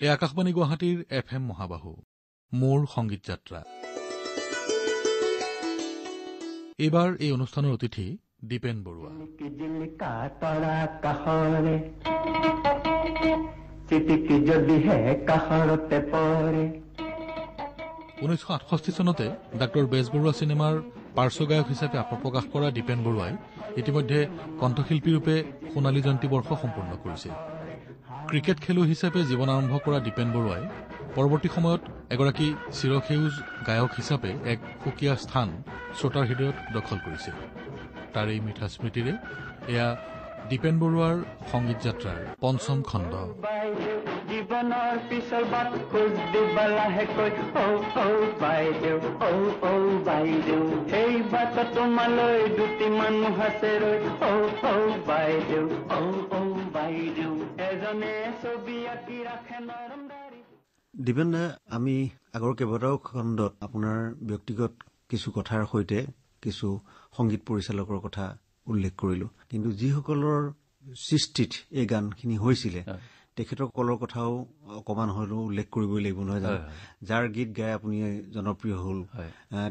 এই আকাশবাণী গুৱাহাটীৰ FM মহাবাহু মোৰ সংগীত যাত্ৰা। এইবাৰ এই অনুষ্ঠানৰ অতিথি দীপেন বৰুৱা। 1968 চনতে ডাক্তৰ বেজবৰুৱা চিনেমাৰ পাৰ্শ্বগায়ক হিচাপে আত্মপ্ৰকাশ কৰা দীপেন বৰুৱাই ইতিমধ্যে কণ্ঠশিল্পী ৰূপে সোণালী জয়ন্তী বৰ্ষ সম্পূৰ্ণ কৰিছে। ক্ৰিকেট খেলুৱৈ হিচাপে জীৱন আৰম্ভ কৰা দীপেন বৰুৱাই পৰৱৰ্তী সময়ত এগৰাকী চিৰসেউজ গায়ক হিচাপে এক সুকীয়া স্থান শ্ৰোতাৰ হৃদয়ত দখল কৰিছে। তাৰ এই মিঠা স্মৃতিৰে এয়া দীপেন বৰুৱাৰ সংগীত যাত্ৰাৰ পঞ্চম খণ্ড। জীৱনৰ পিছৰ বাট খোজ দিবা লাহেকৈ, বাইদেউ বাইদেউ এই বাট তোমালৈ দুটি মানুহ আছে ৰৈ, বাইদেউ বাইদেউ এজনে ছবি আঁকি ৰাখে নৰম দাৰি। দীপেন দা, আমি আগৰ কেইবাটাও খণ্ডত আপোনাৰ ব্যক্তিগত কিছু কথাৰ সৈতে কিছু সংগীত পৰিচালকৰ কথা উল্লেখ কৰিলো, কিন্তু যিসকলৰ সৃষ্টিত এই গানখিনি হৈছিলে তেখেতসকলৰ কথাও অকমান হলেও উল্লেখ কৰিবই লাগিব, নহয় জানো? যাৰ গীত গাই আপুনি জনপ্ৰিয় হল,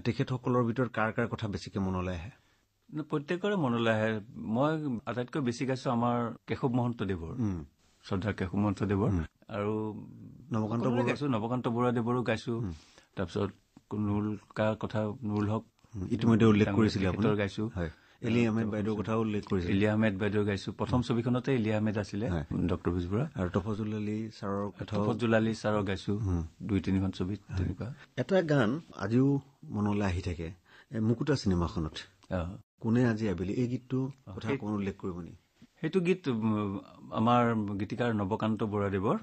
তেখেতসকলৰ ভিতৰত কাৰ কাৰ কথা বেছিকে মনলৈ আহে? প্ৰত্যেকৰে মনলৈ আহে। মই আটাইতকৈ বেছি গাইছো আমাৰ কেশৱ মহন্তদেৱৰ, শ্ৰদ্ধাৰ কেশৱ মহন্তদেৱৰ, আৰু নৱকান্ত বৰুৱাদেৱৰো গাইছো। তাৰপিছত নুৰুল কথা নুৰুল হক ইতিমধ্যে উল্লেখ কৰিছিলে, গাইছো। এলি আহমেদ বাইদেউৰ কথাও উল্লেখ কৰিছে। এলি আহমেদ বাইদেউ গাইছো। প্ৰথম ছবিখনতে এলি আহমেদ আছিলে, ডক্টৰ বেজবৰুৱা। আৰু তফজুল আলী ছাৰৰ গাইছো 2-3খন ছবিত। তেনেকুৱা এটা গান আজিও মনলৈ আহি থাকে, মুকুতা চিনেমাখনত কোনে আজি আবেলি, এই গীতটো কথা অকমান উল্লেখ কৰিব নি? সেইটো গীত আমাৰ গীতিকাৰ নৱকান্ত বৰুৱাদেৱৰ।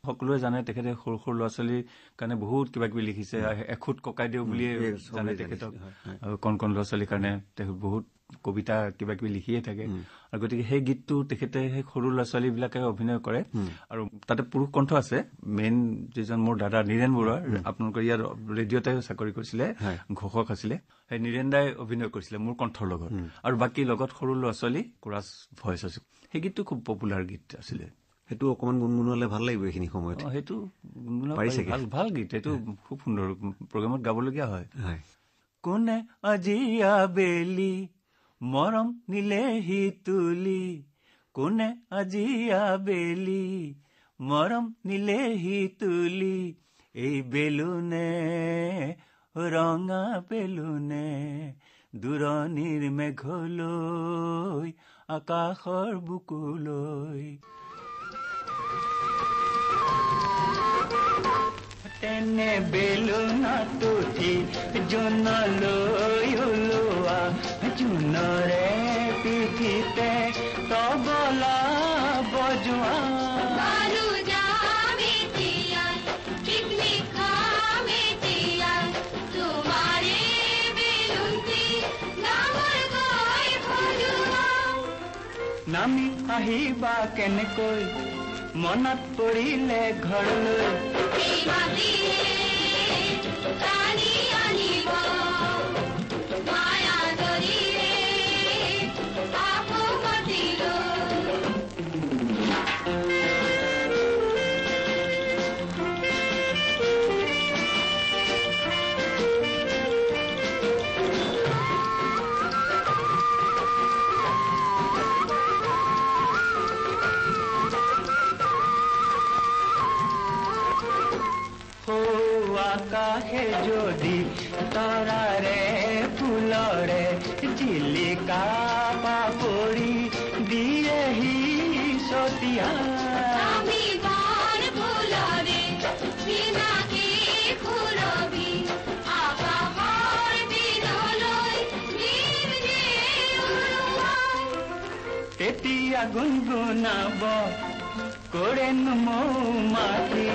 সকলোৱে জানে তেখেতে সৰু সৰু ল'ৰা ছোৱালীৰ কাৰণে বহুত কিবা কিবি লিখিছে। এখুত ককাইদেউ বুলিয়ে জানে তেখেতক। কণ কণ ল'ৰা ছোৱালীৰ কাৰণে তেখেত বহুত কবিতা কিবা কিবি লিখিয়ে থাকে। আৰু গতিকে সেই গীতটো তেখেতে সেই সৰু ল'ৰা ছোৱালী বিলাকে অভিনয় কৰে, আৰু তাতে পুৰুষ কণ্ঠ আছে। মেইন যিজন মোৰ দাদা নীৰেণ বৰুৱা, আপোনালোকৰ ইয়াত ৰেডিঅ'তে চাকৰি কৰিছিলে, ঘোষক আছিলে, সেই নীৰেণ দাই অভিনয় কৰিছিলে মোৰ কণ্ঠৰ লগত, আৰু বাকী লগত সৰু ল'ৰা ছোৱালী কোৰাছ ভইচ আছে। সেই গীতটো খুব পপুলাৰ গীত আছিলে। সেইটো অকমান গুণগুণালে ভাল লাগিব এইখিনি সময়ত। সেইটো ভাল গীত, সেইটো খুব সুন্দৰ প্ৰগ্ৰামত গাবলগীয়া হয়। কোনে আজি আবেলি মৰম নিলেহি তুলি, কোনে আজি আবেলি মৰম নিলেহি তুলি, এই বেলুনে ৰঙা বেলুনে দূৰণিৰ মেঘলৈ আকাশৰ বুকুলৈ। তেনে বেলুনত উঠি জোনলৈ ওলোৱা, জোনৰে পিঠিতে তবলা বজোৱা, নামি আহিবা কেনেকৈ মনত পৰিলে ঘৰলৈ, আকাশে যদি তৰাৰে ফুলৰে জিলিকা পাপৰি দিয়েহি চতিয়া, তেতিয়া গুণগুণাব কৰেনো মৌ মাখি,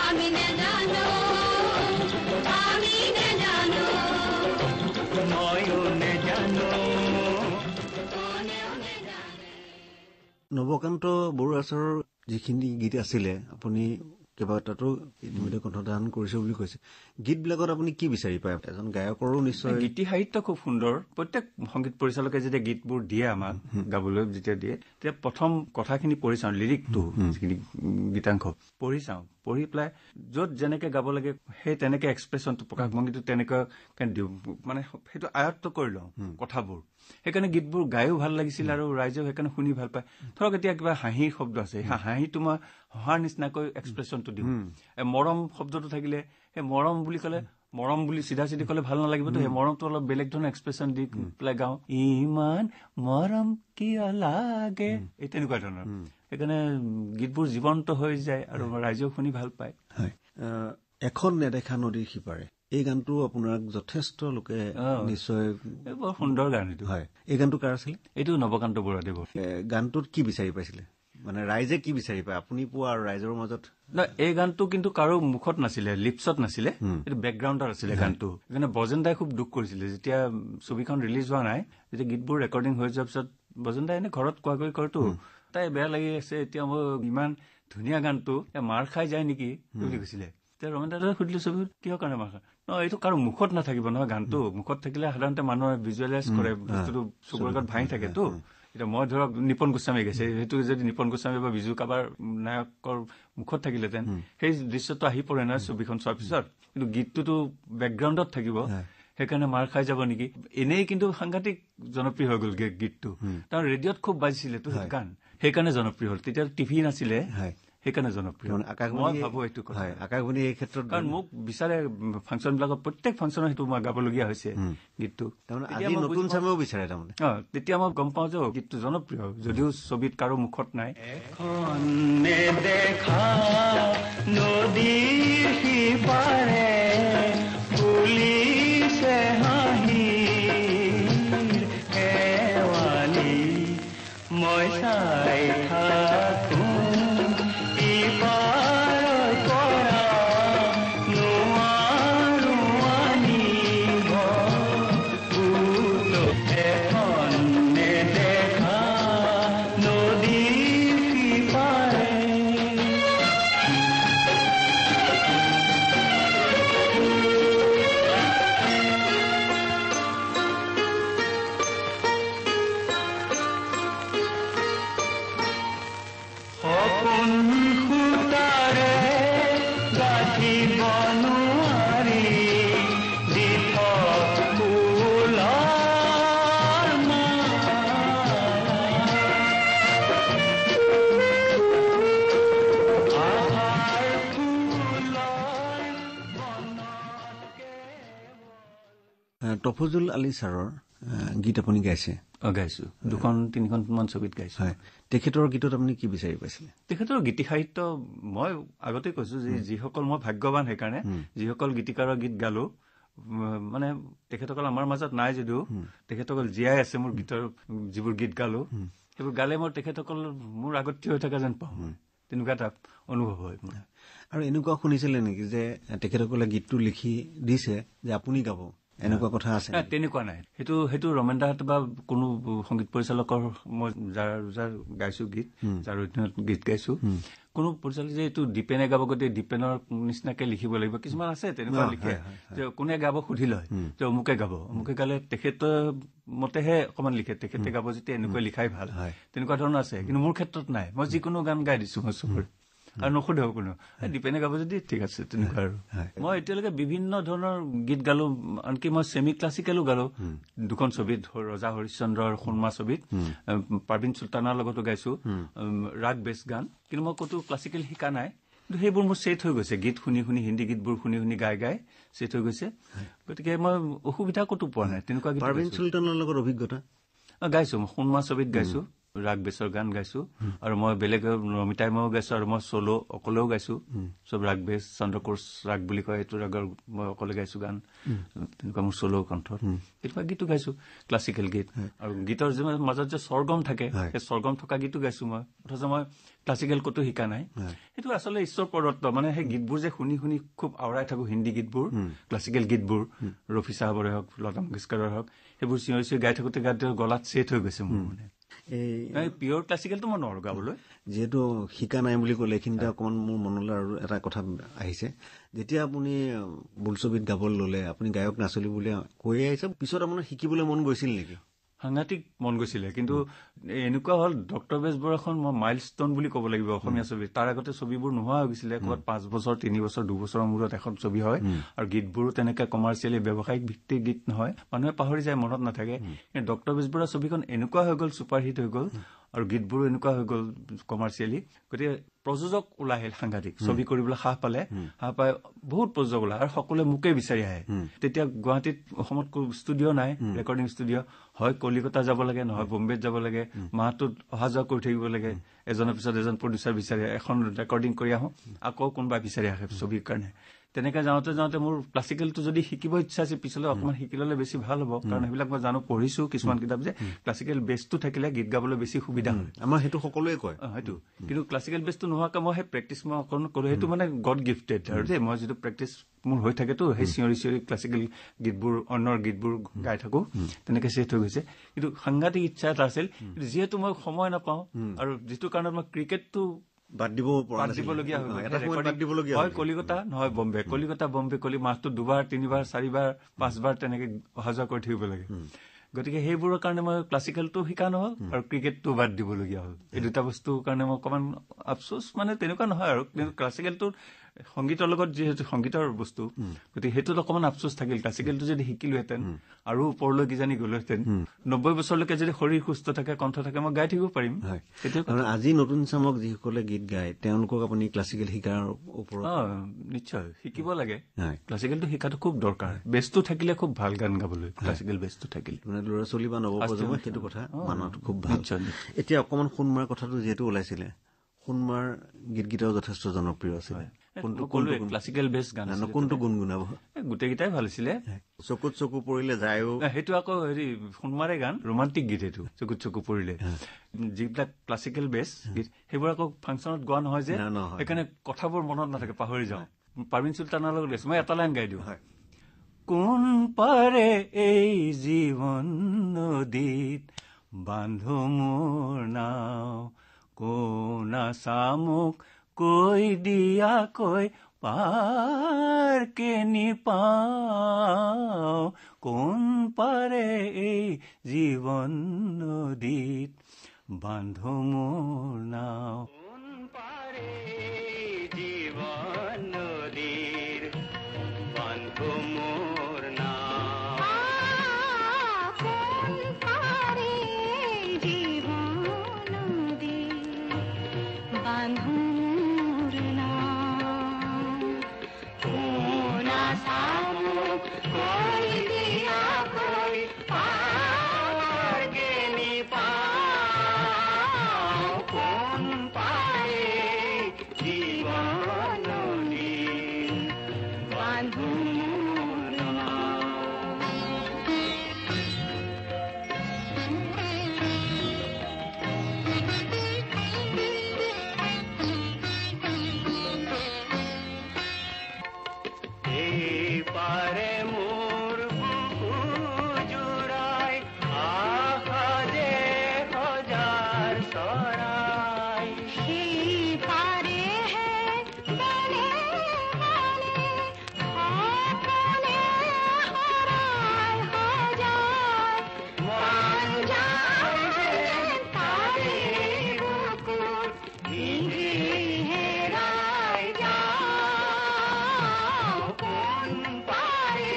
আমি নেজানো ময়ো নেজানো। নৱকান্ত বৰুৱা ছাৰৰ যিখিনি গীত আছিলে আপুনি কেইবাটাতো ইতিমধ্যে কণ্ঠদান কৰিছে বুলি কৈছে। গীতবিলাকত আপুনি কি বিচাৰি পায়? এজন গায়কৰো নিশ্চয় গীতি সাহিত্য খুব সুন্দৰ। প্ৰত্যেক সংগীত পৰিচালকে যেতিয়া গীতবোৰ দিয়ে আমাক গাবলৈ, যেতিয়া দিয়ে তেতিয়া প্ৰথম কথাখিনি পঢ়ি চাওঁ, লিৰিকটো যিখিনি গীতাংশ পঢ়ি চাওঁ, পঢ়ি পেলাই য'ত যেনেকে গাব লাগে সেই তেনেকে এক্সপ্ৰেছনটো, প্ৰকাশভংগীটো তেনেকৈ দিওঁ, মানে সেইটো আয়ত্ত কৰি লওঁ কথাবোৰ। সেইকাৰণে গীতবোৰ গায়ো ভাল লাগিছিল আৰু ৰাইজেও সেইকাৰণে শুনি ভাল পায়। ধৰক এতিয়া কিবা হাঁহিৰ শব্দ আছে, সেই হাঁহিটো মই হহাৰ নিচিনাকৈ এক্সপ্ৰেছনটো দিওঁ। মৰম শব্দটো থাকিলে সেই মৰম বুলি ক'লে, মৰম বুলি চিধা চিধি ক'লে ভাল নালাগিবতো, সেই মৰমটো অলপ বেলেগ ধৰণৰ এক্সপ্ৰেছন দি পেলাই গাওঁ, ইমান মৰম কিয় লাগে, এই তেনেকুৱা ধৰণৰ। সেইকাৰণে গীতবোৰ জীৱন্ত হৈ যায় আৰু ৰাইজেও শুনি ভাল পায়। এখন নেদেখা নদীৰ সিপাৰে, এই গানটো আপোনাক যথেষ্ট লোকে নিশ্চয়, বৰ সুন্দৰ গান এইটো। হয়, এই গানটো কাৰ আছিলে? এইটো নৱকান্ত বৰুৱাদেৱৰ। গানটোত কি বিচাৰি পাইছিলে, মানে ৰাইজে কি বিচাৰি পায়, আপুনি পোৱা আৰু ৰাইজৰ মাজত? এই গানটো কিন্তু কাৰো মুখত নাছিলে, লিপছত নাছিলে, এইটো বেকগ্ৰাউণ্ডত আছিলে গানটো। সেইকাৰণে বজেন দাই খুব দুখ কৰিছিলে যেতিয়া ছবিখন ৰিলিজ হোৱা নাই, যেতিয়া গীতবোৰ ৰেকৰ্ডিং হৈ যোৱাৰ পিছত বজেন দাই এনে ঘৰত কোৱা কৰি কৰেতো, তাই বেয়া লাগি আছে, এতিয়া মই ইমান ধুনীয়া গানটো মাৰ খাই যায় নেকি বুলি কৈছিলে। তেতিয়া ৰমেন দাদাই সুধিলো, ছবিত কিহৰ কাৰণে মাৰ খায়? এইটো কাৰো মুখত নাথাকিব নহয় গানটো, মুখত থাকিলে সাধাৰণতে মানুহে ভিজুৱেলাইজ কৰে, বস্তুটো চকুৰ আগত ভাঙি থাকেতো। এতিয়া মই ধৰক নিপন গোস্বামী গাইছে, সেইটো যদি নিপন গোস্বামী বা বিজু কাবাৰ নায়কৰ মুখত থাকিলেহেঁতেন সেই দৃশ্যটো আহি পৰে নহয় ছবিখন চোৱাৰ পিছত, কিন্তু গীতটোতো বেকগ্ৰাউণ্ডত থাকিব, সেইকাৰণে মাৰ খাই যাব নেকি। এনেই কিন্তু সাংঘাতিক জনপ্ৰিয় হৈ গ'ল গীতটো, তাৰ ৰেডিঅ'ত খুব বাজিছিলেতো সেইটো গান, সেইকাৰণে জনপ্ৰিয় হ'ল। তেতিয়া টিভি নাছিলে, সেইকাৰণে জনপ্ৰিয়। মই ভাবো এইটো কথা, আকাশবাণী এই ক্ষেত্ৰত, কাৰণ মোক বিচাৰে ফাংচন বিলাকত, প্ৰত্যেক ফাংচনত সেইটো মই গাবলগীয়া হৈছে গীতটো। নতুন চামেও বিচাৰে তাৰমানে। তেতিয়া মই গম পাওঁ যে গীতটো জনপ্ৰিয়, যদিও ছবিত কাৰো মুখত নাই। মই চাই থাকো তফজুল আলী ছাৰৰ গীত আপুনি গাইছে? গাইছো, 2-3খন ছবিত গাইছো। তেখেতৰ গীতত আপুনি কি বিচাৰি পাইছিলে? তেখেতৰ গীতি সাহিত্য, মই আগতে কৈছো যে যিসকল, মই ভাগ্যৱান সেইকাৰণে যিসকল গীতিকাৰৰ গীত গালো, মানে তেখেতসকল আমাৰ মাজত নাই যদিও তেখেতসকল জীয়াই আছে। মোৰ গীতৰ যিবোৰ গীত গালো সেইবোৰ গালে মই তেখেতসকল মোৰ আগত থিয় হৈ থকা যেন পাওঁ, তেনেকুৱা এটা অনুভৱ হয় মোৰ। আৰু এনেকুৱা শুনিছিলে নেকি যে তেখেতসকলে গীতটো লিখি দিছে যে আপুনি গাব, এনেকুৱা কথা আছে? তেনেকুৱা নাই, সেইটো ৰমেন দাহঁত বা কোনো সংগীত পৰিচালকৰ, মই যাৰ গাইছো গীত, যাৰ অধীনত গীত গাইছো, কোনো পৰিচালক যে এইটো দীপেনে গাব, গতিকে দীপেনৰ নিচিনাকে লিখিব লাগিব, কিছুমান আছে তেনেকুৱা লিখে যে কোনে গাব সুধি লয় যে অমুকে গাব, অমুকে গালে তেখেতৰ মতেহে অকমান লিখে, তেখেতে গাব যেতিয়া এনেকৈ লিখাই ভাল, তেনেকুৱা ধৰণৰ আছে। কিন্তু মোৰ ক্ষেত্ৰত নাই, মই যিকোনো গান গাই দিছো মই চবৰে, আৰু নোসোধেও কোনো, দীপেনে গাব যদি ঠিক আছে, তেনেকুৱা। আৰু মই এতিয়ালৈকে বিভিন্ন ধৰণৰ গীত গালো, আনকি মই ছেমি ক্লাছিকেলো গালো 2খন ছবিত, ৰজা হৰিশ্চন্দ্ৰৰ সুনমা ছবিত পাৰ্বিন চুলতানাৰ লগতো গাইছো ৰাগ বেছ গান, কিন্তু মই ক'তো ক্লাছিকেল শিকা নাই। কিন্তু সেইবোৰ মোৰ ছেট হৈ গৈছে, গীত শুনি শুনি, হিন্দী গীতবোৰ শুনি শুনি গাই গাই ছেট হৈ গৈছে, গতিকে মই অসুবিধা ক'তো পোৱা নাই। তেনেকুৱা গীত পাৰ্বিন চুলতানৰ লগত অভিজ্ঞতা গাইছো, মই সুনমা ছবিত গাইছো, ৰাগ বেছৰ গান গাইছো, আৰু মই বেলেগ ৰমিতাইমও গাইছো, আৰু মই চলো অকলেও গাইছো, চব ৰাগ বেছ, চন্দ্ৰকোচ ৰাগ বুলি কয় সেইটো ৰাগৰ মই অকলে গাইছো গান, তেনেকুৱা মোৰ চলো কণ্ঠত, তেনেকুৱা গীতো গাইছো, ক্লাছিকেল গীত। আৰু গীতৰ মাজত যে স্বৰগম থাকে, সেই স্বৰগম থকা গীতো গাইছো মই, অথচ মই ক্লাছিকেল ক'তো শিকা নাই। সেইটো আচলতে ঈশ্বৰ প্ৰদত্ত, মানে সেই গীতবোৰ যে শুনি শুনি খুব আওৰাই থাকো, হিন্দী গীতবোৰ, ক্লাছিকেল গীতবোৰ, ৰফি চাহাবৰে হওক, লতা মংগেশকাৰৰ হওক, সেইবোৰ চিঞৰি চিঞৰি গাই থাকোতে গলাত ছেট হৈ গৈছে মোৰ। মানে এই পিয়ৰ ক্লাছিকেলটো মই নোৱাৰো গাবলৈ। যিহেতু শিকা নাই বুলি ক'লে এইখিনিতে অকণমান মোৰ মনলৈ আৰু এটা কথা আহিছে। যেতিয়া আপুনি বোলছবিত গাবলৈ ল'লে, আপুনি গায়ক নাছিলো বুলি কৈ আহিছে, পিছত আপোনাৰ শিকিবলৈ মন গৈছিল নেকি? সাংঘাতিক মন গৈছিলে, কিন্তু এনেকুৱা হ'ল ডক্টৰ বেজবৰুৱাখন মই মাইলষ্টন বুলি ক'ব লাগিব অসমীয়া ছবি। তাৰ আগতে ছবিবোৰ নোহোৱা হৈ গৈছিলে, ক'ৰবাত 5 বছৰ 3 বছৰ 2 বছৰৰ মূৰত এখন ছবি হয়, আৰু গীতবোৰো তেনেকে কমাৰ্চিয়েলি ব্যৱসায়িক ভিত্তিক গীত নহয়, মানুহে পাহৰি যায়, মনত নাথাকে। কিন্তু ডক্টৰ বেজবৰুৱা ছবিখন এনেকুৱা হৈ গ'ল, ছুপাৰহিট হৈ গ'ল, আৰু গীতবোৰো এনেকুৱা হৈ গ'ল কমাৰ্চিয়েলি। গতিকে প্ৰযোজক ওলাই আহিল সাংঘাতিক, ছবি কৰিবলৈ সাহ পালে, সাহ পাই বহুত প্ৰযোজক ওলাই, আৰু সকলোৱে মোকেই বিচাৰি আহে। তেতিয়া গুৱাহাটীত অসমত ষ্টুডিঅ' নাই, ৰেকৰ্ডিং ষ্টুডিঅ', হয় কলিকতা যাব লাগে, নহয় বম্বেত যাব লাগে, মাহটোত অহা যোৱা কৰি থাকিব লাগে, এজনৰ পিছত এজন প্ৰডিউচাৰ বিচাৰি, এখন ৰেকৰ্ডিং কৰি আহোঁ, আকৌ কোনোবা বিচাৰি আহে ছবিৰ কাৰণে। তেনেকে যাওঁতে যাওঁতে মোৰ ক্লাছিকেলটো যদি শিকিব ইচ্ছা আছে, পিছলৈ অকণমান শিকি ল'লে বেছি ভাল হ'ব, কাৰণ সেইবিলাক মই জানো, পঢ়িছো কিছুমান কিতাপ যে ক্লাছিকেল বেছটো থাকিলে গীত গাবলৈ বেছি সুবিধা হয়। আমাৰ সেইটো সকলোৱে কয় সেইটো, কিন্তু ক্লাছিকেল বেছটো নোহোৱাকৈ মই সেই প্ৰেক্টিচ মই অকণ কৰোঁ, সেইটো মানে গড গিফ্টেড আৰু দেই। মই যিটো প্ৰেক্টিচ মোৰ হৈ থাকেতো, সেই চিঞৰি চিঞৰি ক্লাছিকেল গীতবোৰ, অন্যৰ গীতবোৰ গাই থাকোঁ, তেনেকে ছেট হৈ গৈছে। কিন্তু সাংঘাতিক ইচ্ছা এটা আছিল, কিন্তু যিহেতু মই সময় নাপাওঁ, আৰু যিটো কাৰণত মই ক্ৰিকেটটো বাদ দিবলগীয়া হয়, কলিকতা নহয় বম্বে, কলিকতা বম্বে মাহটোত 2বাৰ 3বাৰ 4বাৰ 5বাৰ তেনেকে অহা যোৱা কৰি থাকিব লাগে। গতিকে সেইবোৰৰ কাৰণে মই ক্লাছিকেলটো শিকা নহ'ল, আৰু ক্ৰিকেটটো বাদ দিবলগীয়া হ'ল। এই দুটা বস্তুৰ কাৰণে মই অকণমান আফচোচ, মানে তেনেকুৱা নহয় আৰু, কিন্তু ক্লাছিকেলটো সংগীতৰ লগত যিহেতু সংগীতৰ বস্তু, গতিকে সেইটোত অকণমান আফচোচ থাকিল। ক্লাছিকেলটো যদি শিকিলোহেঁতেন আৰু ওপৰলৈ কিজানি গ'লোহেঁতেন, 90 বছৰলৈকে যদি শৰীৰ সুস্থ থাকে, কণ্ঠ থাকে, মই গাই থাকিব পাৰিম। আজি নতুন চামক যিসকলে গীত গায়, তেওঁলোকক আপুনি ক্লাছিকেল শিকাৰ ওপৰত নিশ্চয় শিকিব লাগে। ক্লাছিকেলটো শিকাটো খুব দৰকাৰ, বেছটো থাকিলে খুব ভাল গান গাবলৈ, ক্লাছিকেল বেছটো থাকিলে। ল'ৰা ছোৱালী বা নৱপ্ৰজন্মই সেইটো কথা মানাটো খুব ভাল। এতিয়া অকণমান সোণমাৰ কথাটো যিহেতু ওলাইছিলে, সোণমাৰ গীতকেইটাও যথেষ্ট জনপ্ৰিয় আছিলে। ক্লাছিকেল বেছ গান কোনটো গুণগুণাব? গোটেইকেইটাই ভাল আছিলে। চকুত চকু পৰিলে যায়ও, সেইটো আকৌ হেৰি সোণমাৰে গান, ৰোমান্টিক গীত সেইটো, চকুত চকু পৰিলে। যিবিলাক ক্লাছিকেল বেছ গীত সেইবোৰ আকৌ ফাংচনত গোৱা নহয় যে, সেইকাৰণে কথাবোৰ মনত নাথাকে, পাহৰি যাওঁ। পাৰ্বিন চুলতানৰ লগত গাইছো, মই এটা লাইন গাই দিওঁ, কোন পাৰে এই জীৱন নদীত বান্ধো মোৰ নাও, কোন চামুক কৈ দিয়াকৈ পাৰ কেনি পাওঁ, কোন পাৰে এই জীৱন নদীত বান্ধো মোৰ নাও, কোন পাৰে জীৱন নদীৰ বান্ধো মোৰ নাও, কোন পাৰে জীৱন নদীৰ বান্ধো মোৰ নাও, কোন চামুক কৈ দিয়াকৈ পাৰ কেনি পাওঁ, কোন পাৰে জীৱন নদীৰ বান্ধো মোৰ নাও। পাৰে মোৰ বুকু জোৰাই আশা যে সজাৰ চৰাই, পাৰে হে বনে বনে সকলে হৰাই সজাই, মন যায় তাৰে বুকুত নিজে হেৰাই যাওঁ, কোন পাৰে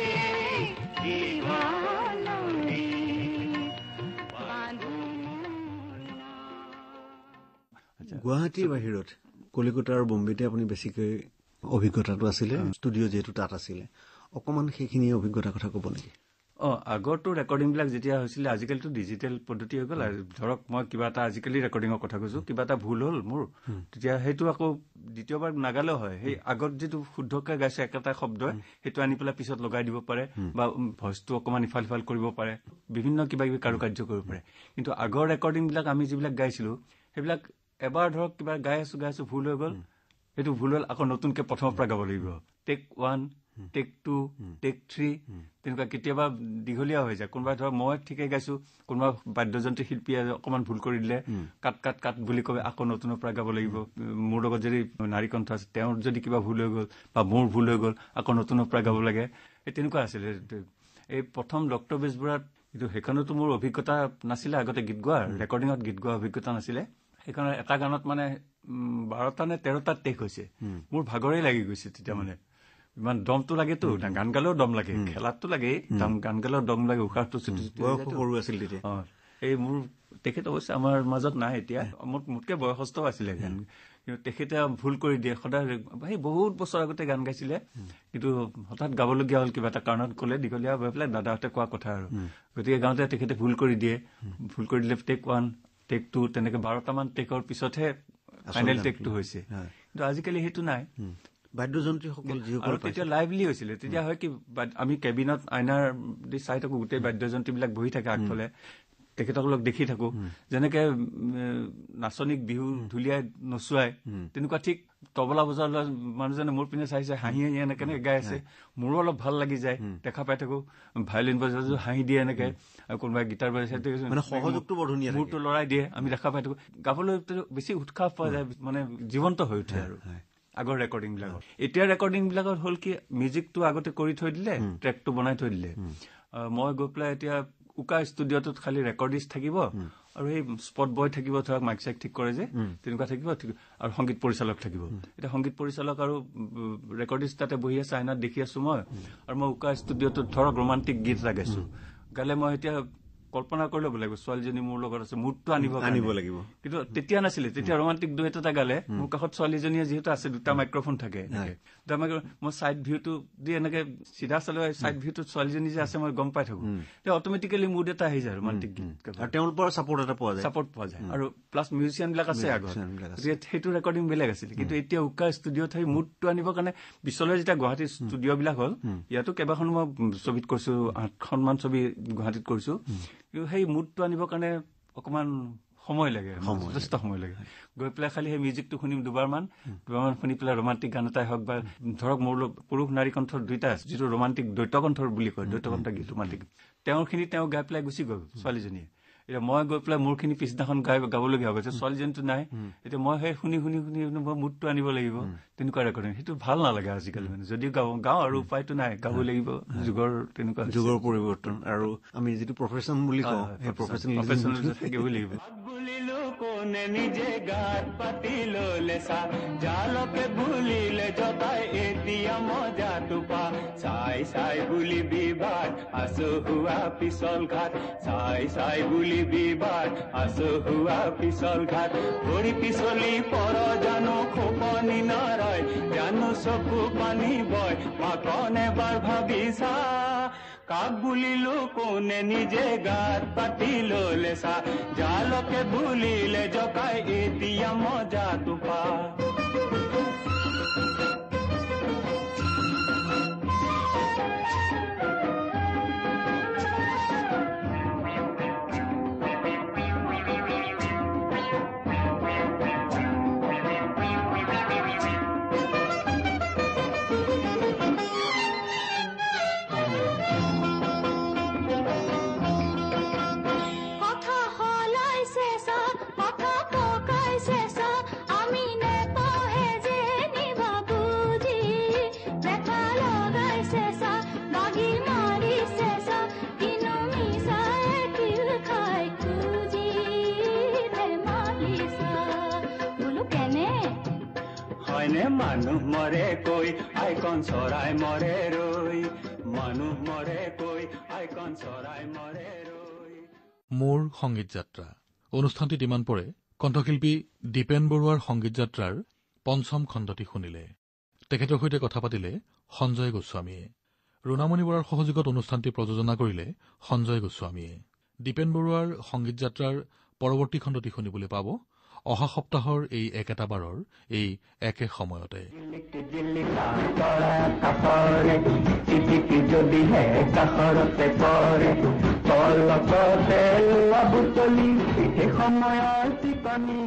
জীৱন নদীৰ বান্ধো মোৰ নাও। গুৱাহাটীৰ বাহিৰত কলিকতা আৰু বম্বেতে আপুনি বেছিকৈ অভিজ্ঞতাটো আছিলে, ষ্টুডিঅ' যিহেতু তাত আছিলে, অকণমান সেইখিনি অভিজ্ঞতাৰ কথা ক'ব নেকি? আগৰটো ৰেকৰ্ডিংবিলাক যেতিয়া হৈছিলে, আজিকালিতো ডিজিটেল পদ্ধতি হৈ গ'ল। ধৰক মই কিবা এটা আজিকালি ৰেকৰ্ডিঙৰ কথা কৈছো, কিবা এটা ভুল হ'ল মোৰ, তেতিয়া সেইটো আকৌ দ্বিতীয়বাৰ নাগালেও হয়, সেই আগত যিটো শুদ্ধকৈ গাইছে একেটা শব্দই, সেইটো আনি পেলাই পিছত লগাই দিব পাৰে, বা ভইচটো অকণমান ইফাল সিফাল কৰিব পাৰে, বিভিন্ন কিবা কিবি কাৰুকাৰ্য কৰিব পাৰে। কিন্তু আগৰ ৰেকৰ্ডিংবিলাক আমি যিবিলাক গাইছিলো, সেইবিলাক এবাৰ ধৰক কিবা গাই আছো ভুল হৈ গ'ল, সেইটো ভুল হ'ল, আকৌ নতুনকৈ প্ৰথমৰ পৰা গাব লাগিব, টেক 1 টেক 2 টেক 3 তেনেকুৱা কেতিয়াবা দীঘলীয়া হৈ যায় কোনোবা ধৰ মই ঠিকে গাইছো কোনোবা বাদ্যযন্ত্ৰী শিল্পীয়ে অকমান ভুল কৰি দিলে কাট বুলি কয় আকৌ নতুনৰ পৰা গাব লাগিব মোৰ লগত যদি নাৰী কণ্ঠ আছে তেওঁৰ যদি কিবা ভুল হৈ গ'ল বা মোৰ ভুল হৈ গ'ল আকৌ নতুনৰ পৰা গাব লাগে এই তেনেকুৱা আছিল এই প্ৰথম ডক্টৰ বেজবৰুৱাত কিন্তু সেইখনতো মোৰ অভিজ্ঞতা নাছিলে আগতে গীত গোৱাৰ ৰেকৰ্ডিঙত গীত গোৱাৰ অভিজ্ঞতা নাছিলে সেইখন এটা গানত মানে 12টা নে 13টা টেক হৈছে মোৰ ভাগৰেই লাগি গৈছে তেতিয়া মানে ইমান দমটো লাগেতো গান গালেও দম লাগে খেলাততো লাগে গান গালেও দম লাগে উশাহটো সৰু আছিল তেতিয়া এই মোৰ তেখেত অৱশ্যে আমাৰ মাজত নাই এতিয়া মোতকে বয়সস্থ আছিলে গান কিন্তু তেখেতে ভুল কৰি দিয়ে সদায় সেই বহুত বছৰ আগতে গান গাইছিলে কিন্তু হঠাৎ গাবলগীয়া হ'ল কিবা এটা কাৰণত ক'লে দীঘলীয়া হৈ পেলাই দাদাহঁতে কোৱা কথা আৰু গতিকে গাওঁতে তেখেতে ভুল কৰি দিলে টেক 1 টেক 2 তেনেকে 12টামান টেকৰ পিছতহে ফাইনেল টেকটো হৈছে কিন্তু আজিকালি সেইটো নাই বাদ্যযন্ত্ৰীসকল যিসকল তেতিয়া লাইভলি হৈছিলে তেতিয়া হয় কি আমি কেবিনত আইনাৰ দি চাই থাকো গোটেই বাদ্যযন্ত্ৰীবিলাক বহি থাকে আগফালে তেখেতসকলক দেখি থাকো যেনেকে নাচনীক বিহু ঢুলিয়াই নচুৱাই তেনেকুৱা ঠিক তবলা বজাৰ মানুহজনে মোৰ পিনে চাইছে হাঁহি এনেকে গাই আছে মোৰো অলপ ভাল লাগি যায় দেখা পাই থাকো ভায়লিন বজাইছো হাঁহি দিয়ে এনেকে কোনোবাই গিটাৰ বজাইছে সহযোগটো বৰ ধুনীয়া মোৰটো লৰাই দিয়ে আমি দেখা পাই থাকো গাবলৈ বেছি উৎসাহ পোৱা যায় মানে জীৱন্ত হৈ উঠে আৰু আগৰ ৰেকৰ্ডিং বিলাকত এতিয়া ৰেকৰ্ডিং বিলাকত হ'ল কি মিউজিকটো আগতে কৰি থৈ দিলে ট্ৰেকটো বনাই থৈ দিলে মই গৈ পেলাই এতিয়া উকা ষ্টুডিঅ'টোত খালি ৰেকৰ্ডিষ্ট থাকিব আৰু এই স্পট বয় থাকিব ধৰক মাইক চাইক ঠিক কৰে যে তেনেকুৱা থাকিব আৰু সংগীত পৰিচালক থাকিব এতিয়া সংগীত পৰিচালক আৰু ৰেকৰ্ডিষ্ট তাতে বহি আছে আইনাত দেখি আছো মই আৰু মই উকা ষ্টুডিঅ'টোত ধৰক ৰোমান্টিক গীত গাইছো গালে মই এতিয়া কল্পনা কৰি ল'ব লাগিব ছোৱালীজনী মোৰ লগত আছে মুডটো আনিব লাগিব কিন্তু তেতিয়া নাছিলে তেতিয়া ৰোমান্টিক ডুৱেট এটা গালে মোৰ কাষত ছোৱালীজনীয়ে যিহেতু আছে দুটা মাইক্ৰফোন থাকে মই চাইড ভিউটো দি এনেকে চিধা চালে চাইড ভিউটোত ছোৱালীজনী যে আছে মই গম পাই থাকো তেতিয়া অট'মেটিকেলি মুড এটা আহি যায় ৰোমান্টিক গীত আৰু তেওঁৰ পৰা ছাপোৰ্ট পোৱা যায় আৰু প্লাছ মিউজিচিয়ান বিলাক আছে আগত সেইটো ৰেকৰ্ডিং বেলেগ আছিলে কিন্তু এতিয়া উকা ষ্টুডিঅ'ত সেই মুডটো আনিবৰ কাৰণে পিছলৈ যেতিয়া গুৱাহাটীৰ ষ্টুডিঅ' বিলাক হ'ল ইয়াতো কেইবাখন মই ছবিত কৰিছো 8খনমান ছবি গুৱাহাটীত কৰিছো কিন্তু সেই মুডটো আনিবৰ কাৰণে অকমান সময় লাগে যথেষ্ট সময় লাগে গৈ পেলাই খালি সেই মিউজিকটো শুনিম দুবাৰমান শুনি পেলাই ৰোমান্টিক গান এটাই হওক বা ধৰক মোৰ পুৰুষ নাৰী কণ্ঠৰ দুইটা আছে যিটো ৰোমান্টিক দ্বৈত কণ্ঠৰ বুলি কয় দ্বৈত কণ্ঠ গীত ৰোমান্টিক তেওঁৰখিনি তেওঁ গাই পেলাই গুচি গ'ল ছোৱালীজনীয়ে এতিয়া মই গৈ পেলাই মোৰখিনি পিছদিনাখন গাবলগীয়া হ'ব ছোৱালীজনীটো নাই এতিয়া মই সেই শুনি মই মুডটো আনিব লাগিব তেনেকুৱা ৰেকৰ্ডিং সেইটো ভাল নালাগে আজিকালি মানে যদিও গাওঁ আৰু উপায়টো নাই গাব লাগিব যুগৰ পৰিৱৰ্তন আৰু আমি যিটো প্ৰফেশ্যন বুলি কওঁ সেই প্ৰফেশ্যনেল থাকিবই লাগিব কোনে নিজে গাত পাতি ললে চা জালকে ভুলিলে জতাই এতিয়া মজাটো পা চাই বুলি বিবাদ আছো হুৱা পিছল ঘাট চাই বুলি বিবাদ আছো হুৱা পিছল ঘাট ভৰি পিছলি পৰ জানো খোপনি নৰয় জানো চকু পানী বয় মাকন এবাৰ ভাবিছা কাক বুলিলো কোনে নিজে গাত পাতি ললে চা জালকে ভুলিলে জকাই এতিয়া মজাটো পা মানুহ মৰে কৈ আইকন চৰাই মৰে ৰৈ মানুহ মৰে কৈ আইকন চৰাই মৰে ৰৈ মোৰ সংগীত যাত্ৰা অনুষ্ঠানটিত ইমান পৰে কণ্ঠশিল্পী দীপেন বৰুৱাৰ সংগীত যাত্ৰাৰ ৫ম খণ্ডটি শুনিলে তেখেতৰ সৈতে কথা পাতিলে সঞ্জয় গোস্বামীয়ে ৰুণামণি বৰাৰ সহযোগত অনুষ্ঠানটি প্ৰযোজনা কৰিলে সঞ্জয় গোস্বামীয়ে দীপেন বৰুৱাৰ সংগীত যাত্ৰাৰ পৰৱৰ্তী খণ্ডটি শুনিবলৈ পাব অহা সপ্তাহৰ এই একেটাবাৰৰ এই একে সময়তে যদিহে কাষৰতে পৰে তলতে লোৱা বুটলি সেই সময়ৰ টিকনি